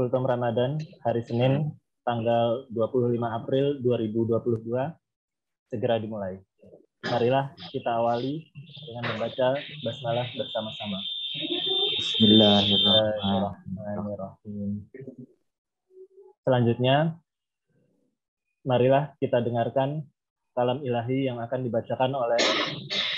Kultum Ramadan hari Senin tanggal 25 April 2022 segera dimulai. Marilah kita awali dengan membaca basmalah bersama-sama. Bismillahirrahmanirrahim. Selanjutnya, marilah kita dengarkan kalam ilahi yang akan dibacakan oleh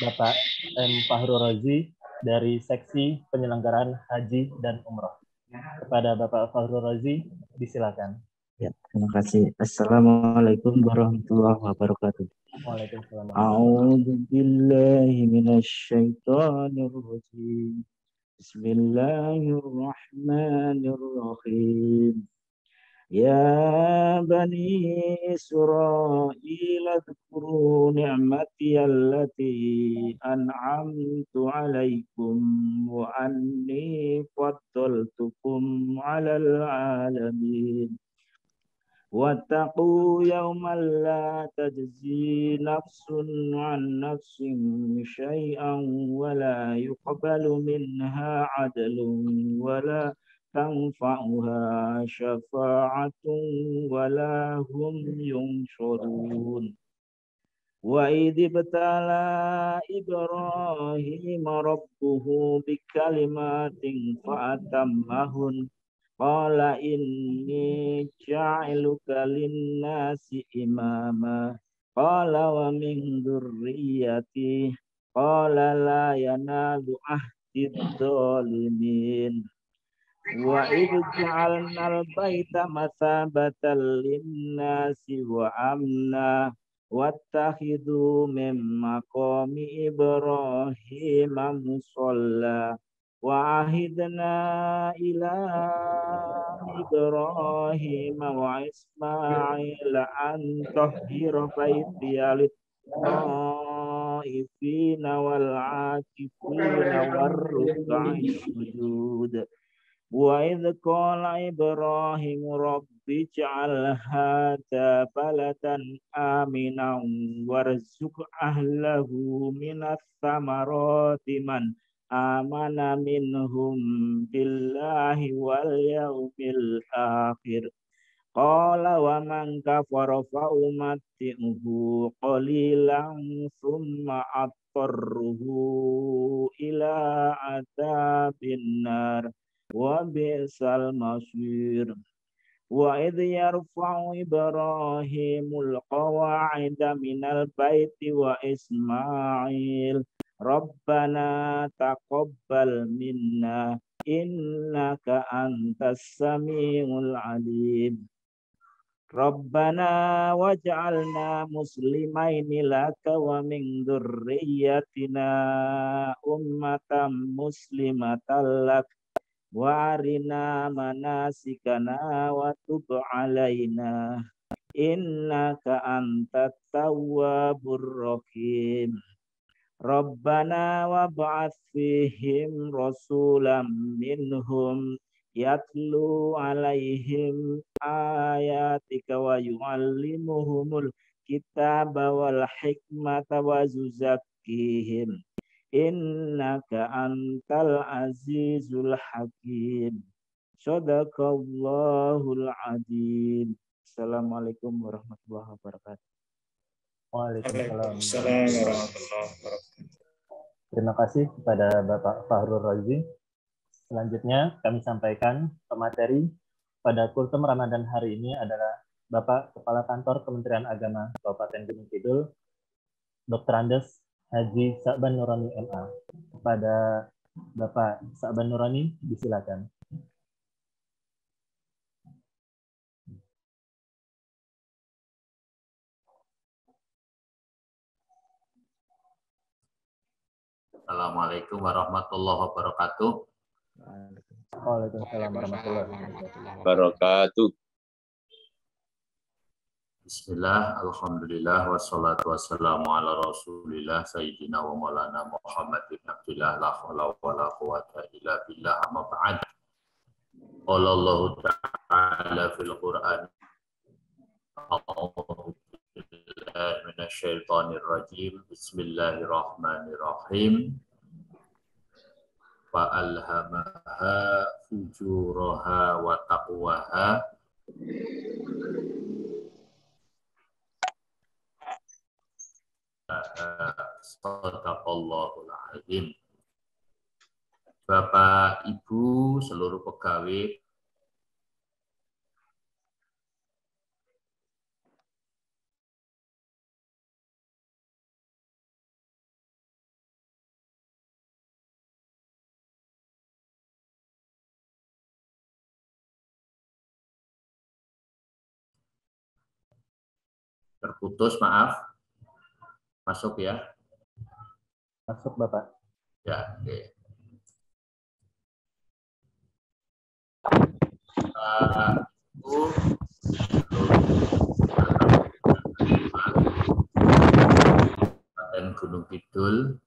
Bapak M. Fahrul Razi dari Seksi Penyelenggaraan Haji dan Umroh. Kepada Bapak Fahrul Razi, disilakan. Ya, terima kasih. Assalamualaikum warahmatullahi wabarakatuh. Waalaikumsalam. A'udzu billahi minasyaitonir rajim. Bismillahirrahmanirrahim. Ya bani Israil adhkuru ni'mati allati an'amtu 'alaikum wa anni faddaltukum 'alal 'alamin. Wattaqu yawman la tajzi nafsun 'an nafsin syai'an wa la yuqbalu minha 'adlun wa la tanfa'uha syafa'atun wa la hum yunshurun. Wa idh ibtala Ibrahim rabbuhu bikalimatin fa'atammahun qala inni ja'iluka linnasi imama qala wa min dzurriyyati qala la yanalu ahdi dzalimin. Wa idh ja'alnal baita mathabatan linnasi wa amna wattakhidhu min maqami Ibrahim musalla wa ahidna ila Ibrahim wa Ismail an tahhira baitiya lit-ta'ifina wal 'akifina war-ruk'i sujud. Wa idh qala Ibrahim rabbi ij'al hadha baladan aminan warzuq ahlahu minas samarati man amana minhum billahi wal yawmil akhir. Qala wa man kafara fa umatti'uhu qalilan thumma attarruhu ila adzabin nar wa bi'sal masir. Wa idh yarfa'u Ibrahimul qawa'ida minal baiti wa Ismail Rabbana taqabbal minna innaka antas samiul alim. Rabbana waj'alna muslimaini laka wa min dzurriyyatina ummatan muslimatan lak wa arina manasikana wa tub alaina innaka antat tawwabur rahim. Rabbana wab'ats fihim rasulam minhum yatlu alaihim ayatika wa yu'allimuhumul kitaba wal hikmata wa yuzakkihim innaka antal azizul hakim. Shadaqallahul azim. Assalamualaikum warahmatullahi wabarakatuh. Waalaikumsalam warahmatullahi wabarakatuh. Terima kasih kepada Bapak Fahrul Razi. Selanjutnya kami sampaikan pemateri pada Kultum Ramadan hari ini adalah Bapak Kepala Kantor Kementerian Agama Kabupaten Gunung Kidul, Dr. Andes Haji Sa'ban Nurani MA. Kepada Bapak Sa'ban Nurani, disilakan. Assalamualaikum warahmatullahi wabarakatuh. Waalaikumsalam warahmatullahi wabarakatuh. Bismillah, alhamdulillah, wassalatu wassalamu ala rasulillah, sayyidina wa maulana Muhammad bin Abdillah, la hawla wa la quwata illa billah, amma ba'd. Qala Allah ta'ala fil Qur'an, a'udzu billahi minasyaitonir rajim, bismillahirrahmanirrahim. Fa'alhamaha fujuraha wa taqwaha. Shadaqallahul azim. Bapak, Ibu, seluruh pegawai terputus, maaf. Masuk ya. Masuk, Bapak. Ya, oke. Ibu, Kabupaten Gunung Kidul,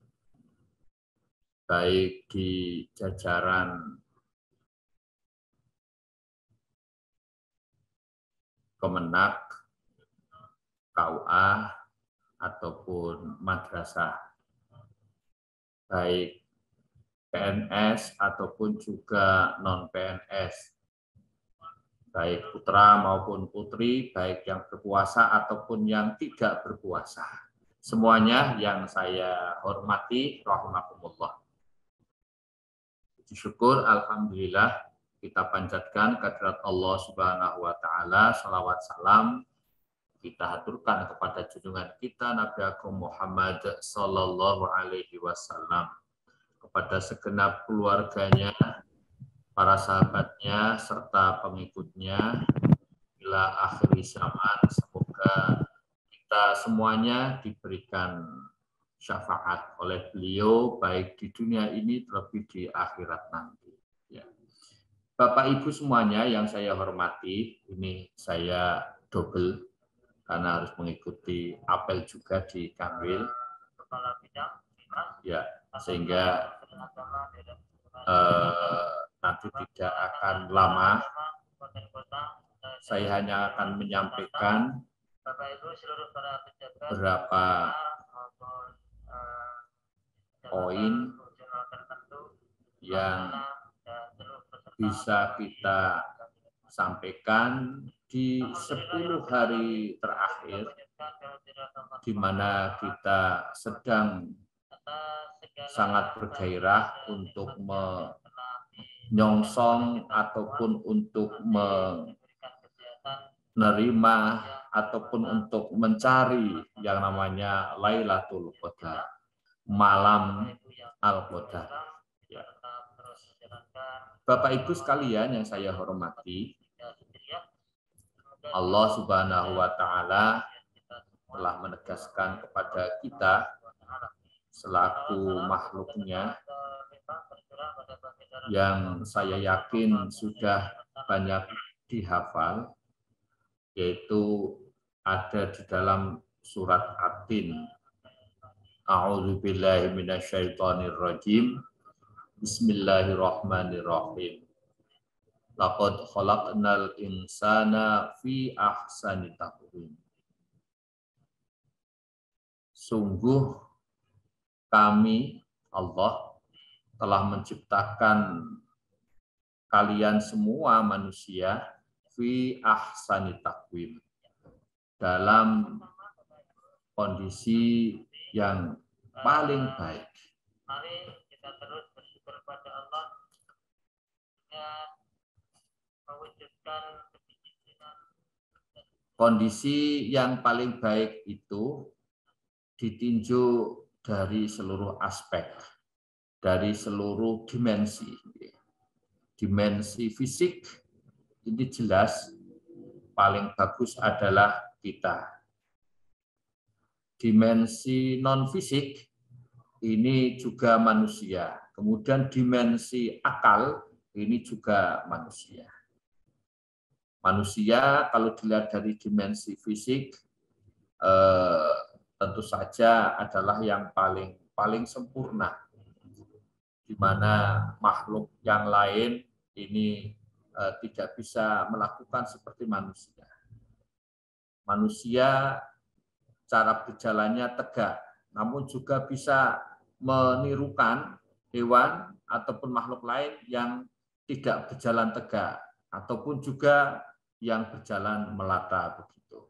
baik di jajaran Kemenak, KUA, ataupun madrasah, baik PNS ataupun juga non-PNS, baik putra maupun putri, baik yang berpuasa ataupun yang tidak berpuasa. Semuanya yang saya hormati, rahimakumullah. Syukur, alhamdulillah, kita panjatkan kehadirat Allah Subhanahu wa taala, salawat salam kita haturkan kepada junjungan kita Nabi Agung Muhammad sallallahu alaihi wasallam, kepada segenap keluarganya, para sahabatnya serta pengikutnya ila akhir zaman. Semoga kita semuanya diberikan syafaat oleh beliau baik di dunia ini terlebih di akhirat nanti. Ya. Bapak Ibu semuanya yang saya hormati, ini saya double karena harus mengikuti apel juga di Kanwil. Ya, sehingga nanti tidak akan lama. Saya hanya akan menyampaikan beberapa poin yang bisa kita sampaikan di 10 hari terakhir, di mana kita sedang sangat bergairah untuk menyongsong ataupun untuk menerima ataupun untuk mencari yang namanya Lailatul Qadar, malam Al-Qadar. Ya. Bapak Ibu sekalian yang saya hormati, Allah Subhanahu wa taala telah menegaskan kepada kita selaku makhluknya yang saya yakin sudah banyak dihafal, yaitu ada di dalam surat At-Tin. A'udzubillahi minasyaitonirrajim. Bismillahirrahmanirrahim. Laqad khalaqnal insana fi ahsani taqwim. Sungguh kami, Allah, telah menciptakan kalian semua manusia fi ahsani taqwim, dalam kondisi yang paling baik. Mari kita terus bersyukur pada Allah yang mewujudkan kebijaksanaan. Kondisi yang paling baik itu ditinjau dari seluruh aspek, dari seluruh dimensi. Dimensi fisik ini jelas paling bagus adalah kita. Dimensi non-fisik ini juga manusia. Kemudian dimensi akal ini juga manusia. Manusia kalau dilihat dari dimensi fisik tentu saja adalah yang paling sempurna, di mana makhluk yang lain ini tidak bisa melakukan seperti manusia. Manusia cara berjalannya tegak, namun juga bisa menirukan hewan ataupun makhluk lain yang tidak berjalan tegak ataupun juga yang berjalan melata begitu.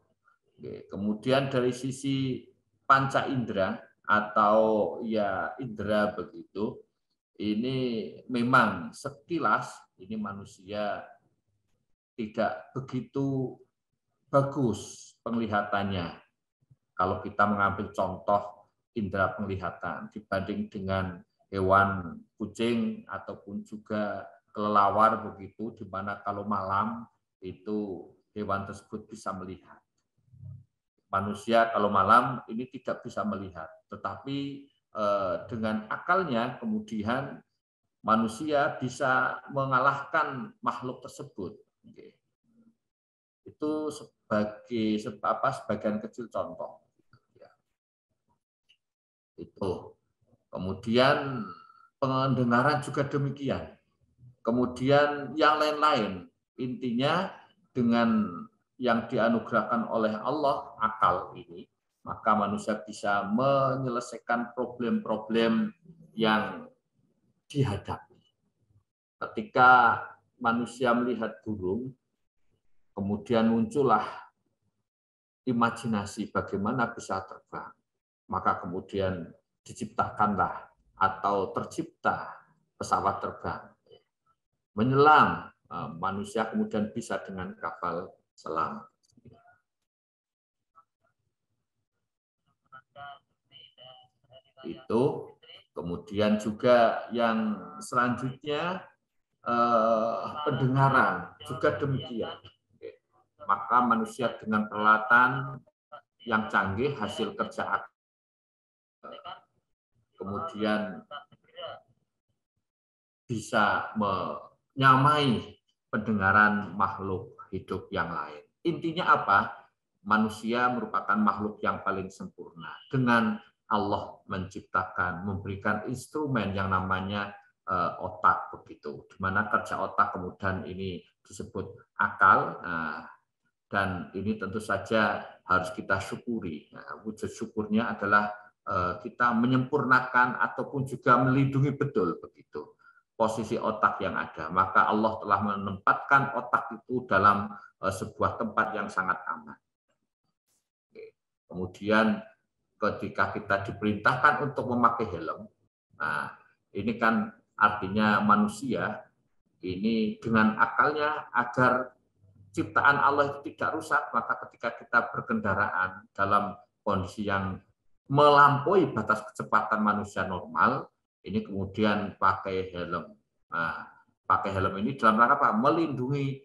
Kemudian dari sisi panca indera atau ya indera begitu, ini memang sekilas ini manusia tidak begitu bagus penglihatannya. Kalau kita mengambil contoh indera penglihatan dibanding dengan hewan kucing ataupun juga kelelawar begitu, di mana kalau malam itu hewan tersebut bisa melihat. Manusia kalau malam ini tidak bisa melihat, tetapi dengan akalnya kemudian manusia bisa mengalahkan makhluk tersebut. Itu sebagian kecil contoh. Itu. Kemudian pendengaran juga demikian. Kemudian yang lain-lain. Intinya dengan yang dianugerahkan oleh Allah akal ini, maka manusia bisa menyelesaikan problem-problem yang dihadapi. Ketika manusia melihat burung, kemudian muncullah imajinasi bagaimana bisa terbang. Maka kemudian diciptakanlah atau tercipta pesawat terbang. Menyelam, manusia kemudian bisa dengan kapal selam. Itu. Kemudian juga yang selanjutnya pendengaran juga demikian. Maka manusia dengan peralatan yang canggih hasil kerja akal, kemudian bisa menyamai pendengaran makhluk hidup yang lain. Intinya apa? Manusia merupakan makhluk yang paling sempurna. Dengan Allah menciptakan, memberikan instrumen yang namanya otak begitu. Di mana kerja otak kemudian ini disebut akal. Dan ini tentu saja harus kita syukuri. Wujud syukurnya adalah kita menyempurnakan ataupun juga melindungi betul begitu posisi otak yang ada. Maka Allah telah menempatkan otak itu dalam sebuah tempat yang sangat aman. Kemudian ketika kita diperintahkan untuk memakai helm, nah ini kan artinya manusia ini dengan akalnya agar ciptaan Allah itu tidak rusak, maka ketika kita berkendaraan dalam kondisi yang melampaui batas kecepatan manusia normal, ini kemudian pakai helm. Nah, pakai helm ini dalam rangka apa? Melindungi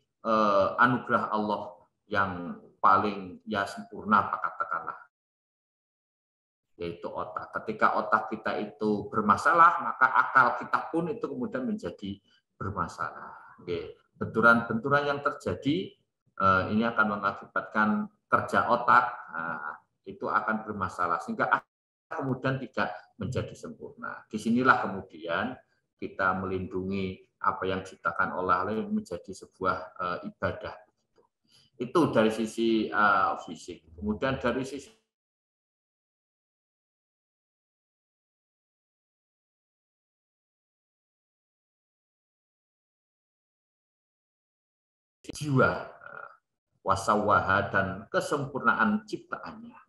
anugerah Allah yang paling ya sempurna, katakanlah, yaitu otak. Ketika otak kita itu bermasalah, maka akal kita pun itu kemudian menjadi bermasalah. Benturan-benturan yang terjadi ini akan mengakibatkan kerja otak itu akan bermasalah sehingga kemudian tidak menjadi sempurna. Disinilah kemudian kita melindungi apa yang diciptakan oleh Allah menjadi sebuah ibadah. Itu dari sisi fisik. Kemudian dari sisi jiwa, wasawaha dan kesempurnaan ciptaannya.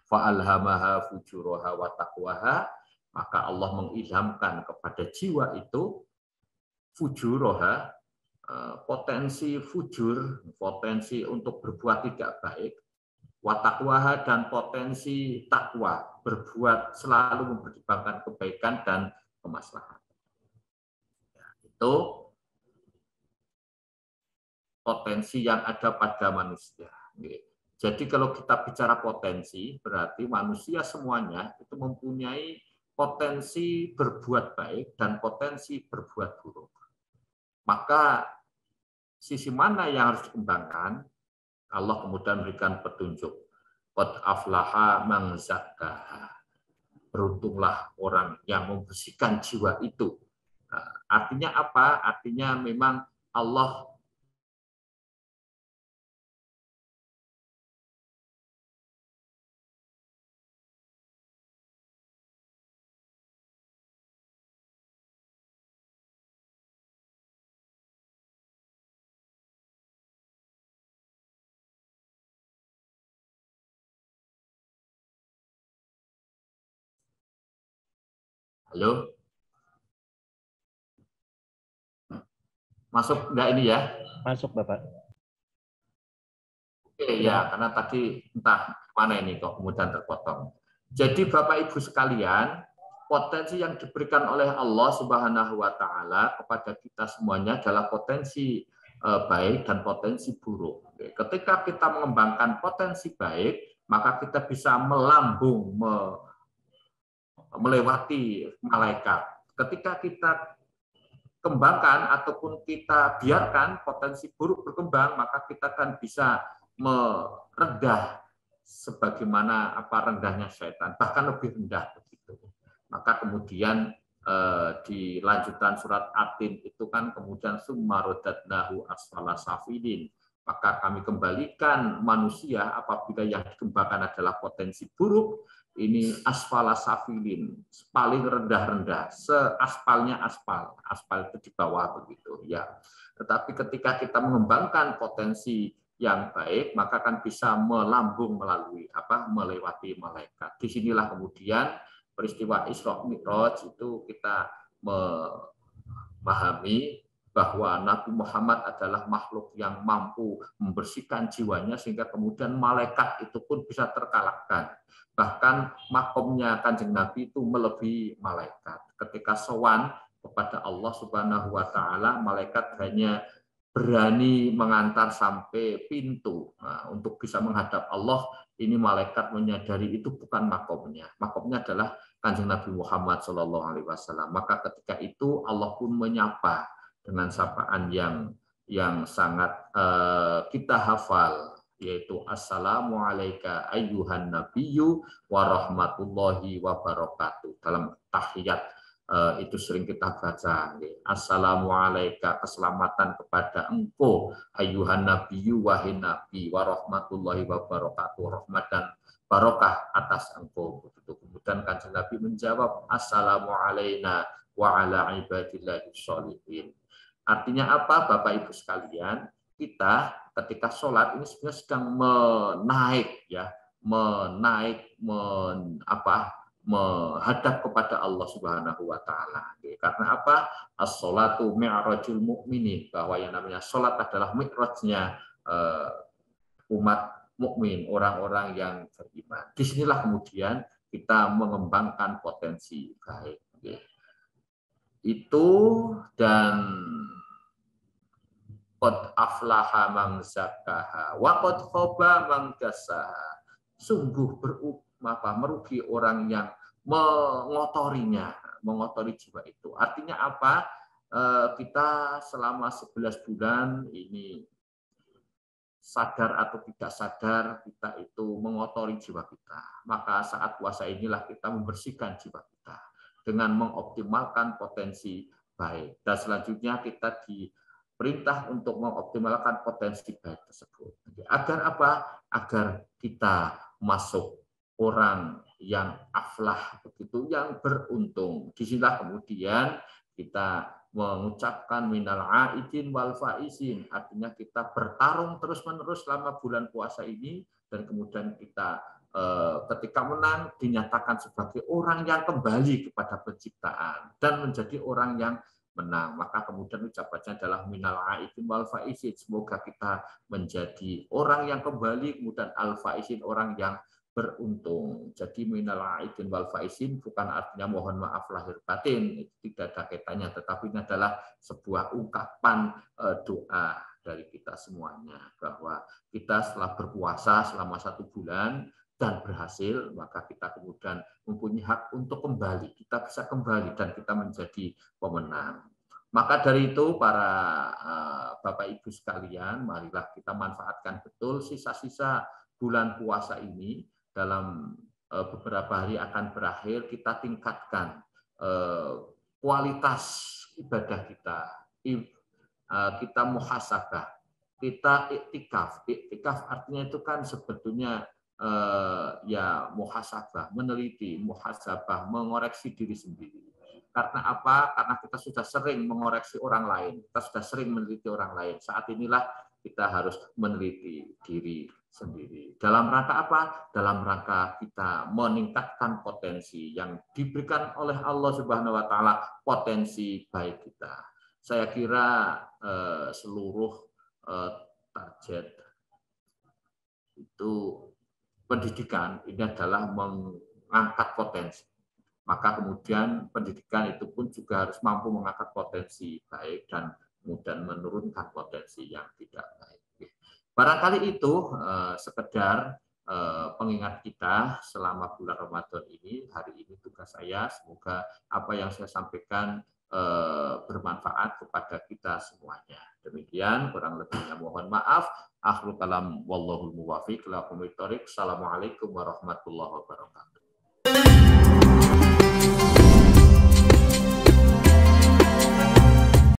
Fa'alhamaha fujuraha wa taqwaha, maka Allah mengilhamkan kepada jiwa itu fujuraha, potensi fujur, potensi untuk berbuat tidak baik, wa taqwaha dan potensi takwa, berbuat selalu mempertimbangkan kebaikan dan kemaslahatan. Itu potensi yang ada pada manusia. Jadi kalau kita bicara potensi, berarti manusia semuanya itu mempunyai potensi berbuat baik dan potensi berbuat buruk. Maka sisi mana yang harus dikembangkan? Allah kemudian memberikan petunjuk. Qad aflaha man zakkaha. Beruntunglah orang yang membersihkan jiwa itu. Artinya apa? Artinya memang Allah Halo? Masuk enggak ini ya? Masuk, Bapak. Oke, ya, karena tadi entah mana ini kok kemudian terpotong. Jadi Bapak Ibu sekalian, potensi yang diberikan oleh Allah Subhanahu wa taala kepada kita semuanya adalah potensi baik dan potensi buruk. Ketika kita mengembangkan potensi baik, maka kita bisa melambung melewati malaikat. Ketika kita kembangkan ataupun kita biarkan potensi buruk berkembang, maka kita akan bisa merendah sebagaimana rendahnya syaitan, bahkan lebih rendah begitu. Maka kemudian di lanjutan surat At-Tin itu kan kemudian summa radadnahu asfala safilin. Maka kami kembalikan manusia apabila yang dikembangkan adalah potensi buruk, ini asfala safilin, paling rendah-rendah, seaspalnya aspal itu di bawah begitu ya. Tetapi ketika kita mengembangkan potensi yang baik, maka akan bisa melambung melalui melewati malaikat. Disinilah kemudian peristiwa Isra Mi'raj itu kita memahami bahwa Nabi Muhammad adalah makhluk yang mampu membersihkan jiwanya sehingga kemudian malaikat itu pun bisa terkalahkan. Bahkan makomnya Kanjeng Nabi itu melebihi malaikat. Ketika sowan kepada Allah Subhanahu wa taala, malaikat hanya berani mengantar sampai pintu. Nah, untuk bisa menghadap Allah, ini malaikat menyadari itu bukan makomnya. Makomnya adalah Kanjeng Nabi Muhammad SAW. Maka ketika itu Allah pun menyapa dengan sapaan yang sangat kita hafal, yaitu Assalamu alayka ayyuhan nabiyyu wa rahmatullahi wa barakatuh. Dalam tahiyat itu sering kita baca. Assalamu alayka, keselamatan kepada engkau ayyuhan nabiyyu wahai nabi wa rahmatullahi wa barakatuh, rahmat dan barokah atas engkau. Begitu. Kemudian Kanjeng Nabi menjawab Assalamu alayna wa ala ibadillahi sholihin. Artinya apa, Bapak Ibu sekalian? Kita ketika sholat ini sebenarnya sedang menghadap kepada Allah Subhanahu wa taala. Karena apa? As-sholatu mi'rajul mu'minin, bahwa yang namanya sholat adalah mi'rajnya umat mukmin, orang-orang yang beriman. Disinilah kemudian kita mengembangkan potensi baik. Itu dan qad aflaha man zakkaha wa qad khaba man dassaha. Sungguh merugi orang yang mengotori jiwa itu. Artinya apa? Kita selama 11 bulan ini sadar atau tidak sadar kita itu mengotori jiwa kita. Maka saat puasa inilah kita membersihkan jiwa kita dengan mengoptimalkan potensi baik. Dan selanjutnya kita diperintah untuk mengoptimalkan potensi baik tersebut. Agar apa? Agar kita masuk orang yang aflah, begitu, yang beruntung. Disinilah kemudian kita mengucapkan minal aidin wal faizin, artinya kita bertarung terus-menerus selama bulan puasa ini, dan kemudian kita ketika menang dinyatakan sebagai orang yang kembali kepada penciptaan dan menjadi orang yang menang. Maka kemudian ucapannya adalah minal aidin wal faizin, semoga kita menjadi orang yang kembali, kemudian al faizin, orang yang beruntung. Jadi minal aidin wal faizin bukan artinya mohon maaf lahir batin, itu tidak ada kaitannya, tetapi ini adalah sebuah ungkapan doa dari kita semuanya, bahwa kita setelah berpuasa selama 1 bulan dan berhasil, maka kita kemudian mempunyai hak untuk kembali, kita bisa kembali dan kita menjadi pemenang. Maka dari itu para Bapak Ibu sekalian, marilah kita manfaatkan betul sisa-sisa bulan puasa ini. Dalam beberapa hari akan berakhir, kita tingkatkan kualitas ibadah kita. Kita muhasabah, kita iktikaf. Iktikaf artinya itu kan sebetulnya ya muhasabah, meneliti, muhasabah, mengoreksi diri sendiri. Karena apa? Karena kita sudah sering mengoreksi orang lain, kita sudah sering meneliti orang lain. Saat inilah kita harus meneliti diri sendiri. Dalam rangka apa? Dalam rangka kita meningkatkan potensi yang diberikan oleh Allah Subhanahu wa taala, potensi baik kita. Saya kira seluruh target itu pendidikan ini adalah mengangkat potensi. Maka kemudian pendidikan itu pun juga harus mampu mengangkat potensi baik dan kemudian menurunkan potensi yang tidak baik. Barangkali itu sekedar pengingat kita selama bulan Ramadan ini. Hari ini tugas saya, semoga apa yang saya sampaikan bermanfaat kepada kita semuanya. Demikian, kurang lebihnya mohon maaf. Akhirul kalam wallahul muwaffiq ila aqwamit thoriq. Assalamualaikum warahmatullahi wabarakatuh.